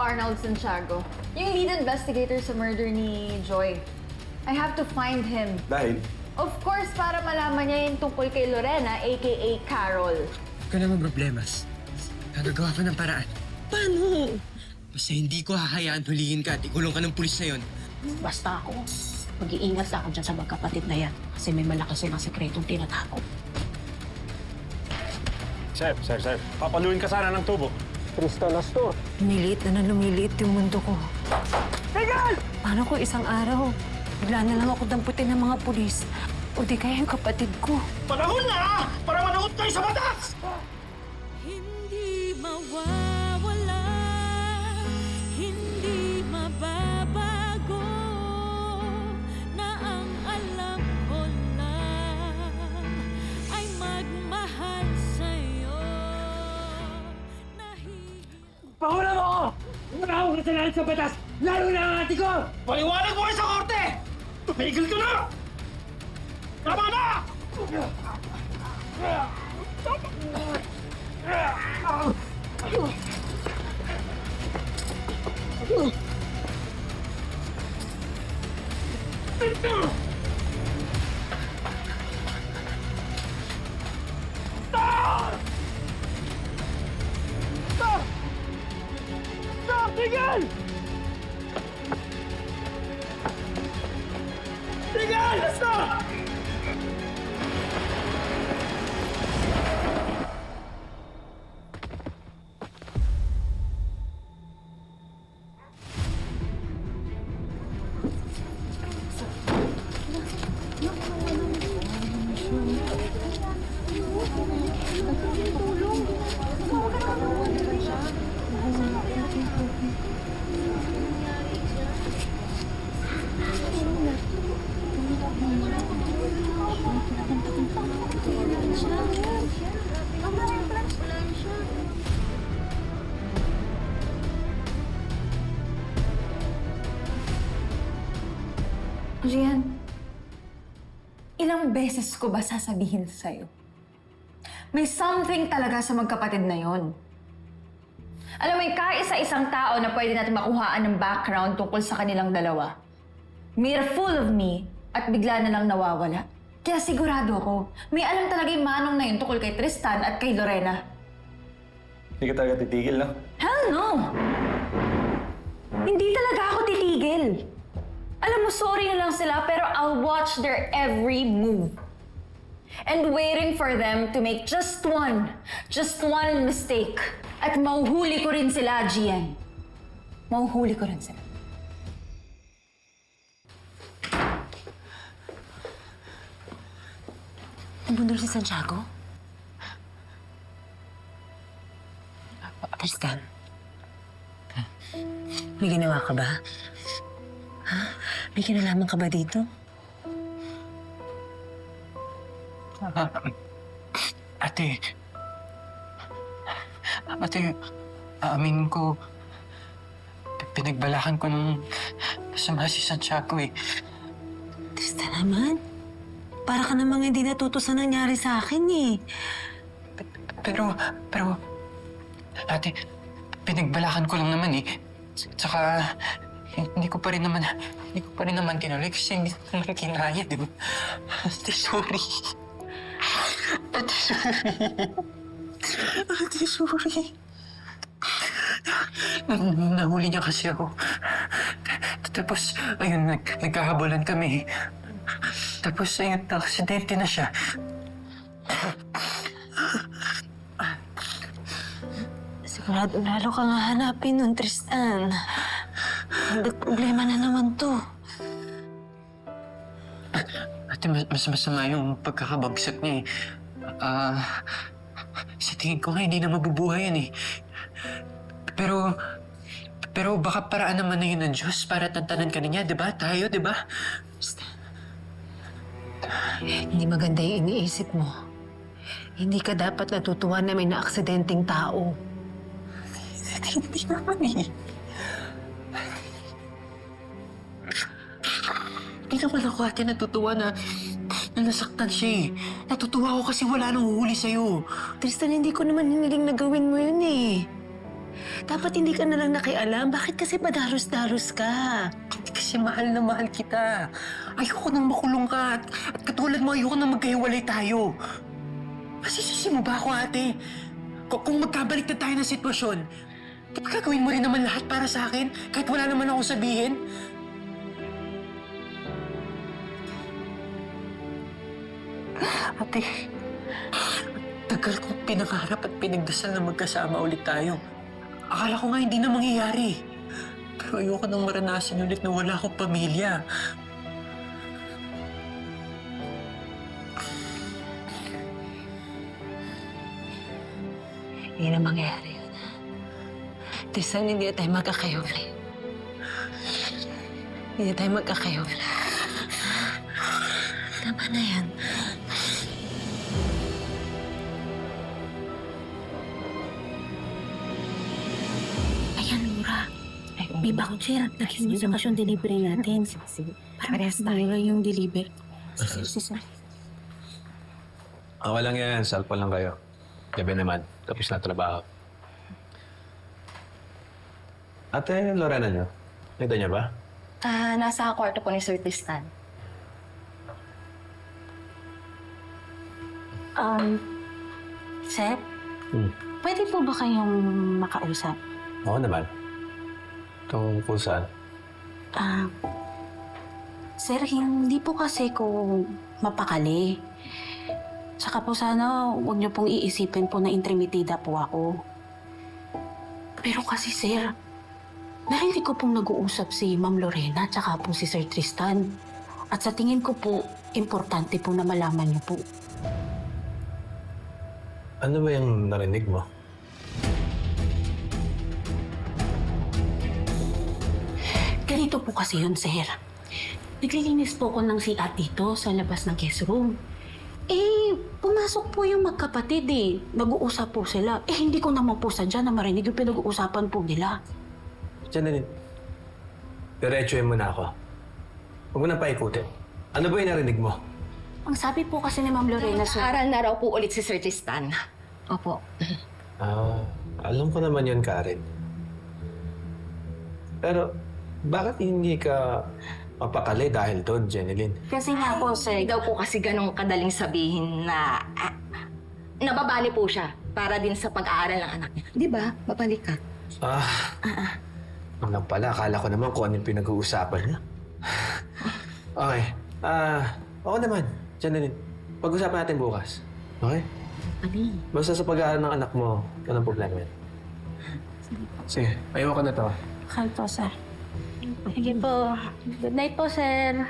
Arnold Santiago, yung lead investigator sa murder ni Joy. I have to find him. Dahil? Of course, para malaman niya yung tungkol kay Lorena, aka Carol. Huwag ka naman problemas. Gagawa ko ng paraan. Paano? Basta hindi ko hahayaan hulihin ka at ikulong ka ng pulis na yon. Basta ako, mag-iingat ako dyan sa magkapatid na yan kasi may malakas silang sekretong tinatago. Sir. Papaluin ka sana ng tubo. Lumilit na lumilit yung mundo ko. Tigil! Paano kung isang araw, bigla na lang ako damputin ng mga pulis? O di kaya yung kapatid ko? Panahon na! Para managot kayo sa batas! Hindi mawawala, hindi mababago, na ang alam ko lang ay magmahal sa'yo. Pahula mo ako! Wala akong kasalanan sa batas! Lalo na ang ate ko! Paliwanag mo kayo sa korte! Tumigil ka na! Tama na! Tigil! Tigil! Stop! Rian, ilang beses ko ba sasabihin sa'yo? May something talaga sa magkapatid na yon. Alam mo, kaisa-isang tao na pwede natin makuhaan ng background tungkol sa kanilang dalawa. Made full of me at bigla na lang nawawala. Kaya sigurado ko, may alam talaga yung manong na yun tungkol kay Tristan at kay Lorena. Hindi ka talaga titigil, no? Hell no! Hindi talaga ako titigil. Alam mo, sorry na lang sila, pero I'll watch their every move. And waiting for them to make just one mistake. At mauhuli ko rin sila, Gian. Mauhuli ko rin sila. Nabundol si Santiago? Tristan, may ginawa ka ba? Ha? May kinalaman ka ba dito? Ate, aaminin ko, pinagbalakan ko ng masama si Santiago eh. Tristan naman, para ka namang hindi natuto sa nangyari sa akin eh. Pero, ate, pinagbalakan ko lang naman eh. Tsaka, hindi ko pa rin naman tinuloy kasi hindi ko naman kinaya, di ba? Ate, sorry. Ate, sorry. Nahuli niya kasi ako. Tapos, ayun, nagkahabulan kami. Tapos, ayun, aksidente na siya. Sigurado lalo kang hahanapin nun, Tristan. Problema na naman to. Ate, mas masama yung pagkakabagsak niya eh. Sa tingin ko nga, hindi na mabubuhay yan eh. Pero baka paraan naman na yun ng Diyos para tantanan ka na niya, di ba? Tayo, di ba? Hindi maganda yung iniisip mo. Hindi ka dapat natutuwa na may naaksidenteng tao. Hindi naman eh. Hindi naman ako ate natutuwa na nasaktan siya eh. Natutuwa ako kasi wala nang huhuli sa'yo. Tristan, hindi ko naman hiniling na gawin mo yun eh. Dapat hindi ka na lang nakialam. Bakit kasi padaros-daros ka? Hindi kasi mahal na mahal kita. Ayoko nang makulong ka at katulad mo, ayoko nang magkahiwalay tayo. Masisisi mo ba ako, ate? Kung magkabalik na tayo ng sitwasyon, di ba gagawin mo rin naman lahat para sa akin kahit wala naman ako sabihin? Ate, tagal kong pinangarap at pinagdasal na magkasama ulit tayo. Akala ko nga hindi na mangyayari. Pero ayoko nang maranasan ulit na wala akong pamilya. Hindi na mangyayari yun. Tristan, hindi na tayo magkakahiwalay. Hindi na tayo magkakahiwalay. Tama na yan. Ayan, Nora. May voucher. Lagyan mo sa cash yung delivery natin. Sige. Parehas tayo yung delivery. Sige. Okay lang yan. Salpo lang kayo. Gabi naman. Tapos na trabaho. Ate Lorena niyo? Nakita niya ba? Nasa kwarto po ni Sir Tristan. Sir, pwede po ba kayong makausap? Oo naman. Tungkol saan? Sir, hindi po kasi ko mapakali. Saka po sana huwag niyo pong iisipin po na intrimitida po ako. Pero kasi sir, narinig ko pong nag-uusap si Ma'am Lorena at saka po si Sir Tristan. At sa tingin ko po, importante po na malaman niyo po. Ano ba yung narinig mo? Ganito po kasi yun, sir. Naglilinis po ko ng CR dito sa labas ng guest room. Pumasok po yung magkapatid Nag-uusap po sila. Hindi ko naman po sadya na marinig yung pinag-uusapan po nila. Janine, diretsuhin mo na ako. Huwag mo na paikutin. Ano ba yung narinig mo? Ang sabi po kasi ni Ma'am Lorena, sir... Aral na raw po ulit si Sir Tristan. Opo. Alam ko naman yun, Karen. Pero, bakit hindi ka mapakali dahil doon, Jeneline? Kasi nga po, sir... Daw po kasi ganong kadaling sabihin na nababali po siya para din sa pag-aaral ng anak niya. Di ba? Babalik ka. Ano pala, akala ko naman kung ano yung pinag-uusapan niya. Okay. Oo naman, Jeneline. Pag-usapan natin bukas. Okay? Ani? Basta sa pag-aaral ng anak mo, walang problema yan. Sige, ayaw ko na to. Kalto, sir. Sige po. Good night po, sir.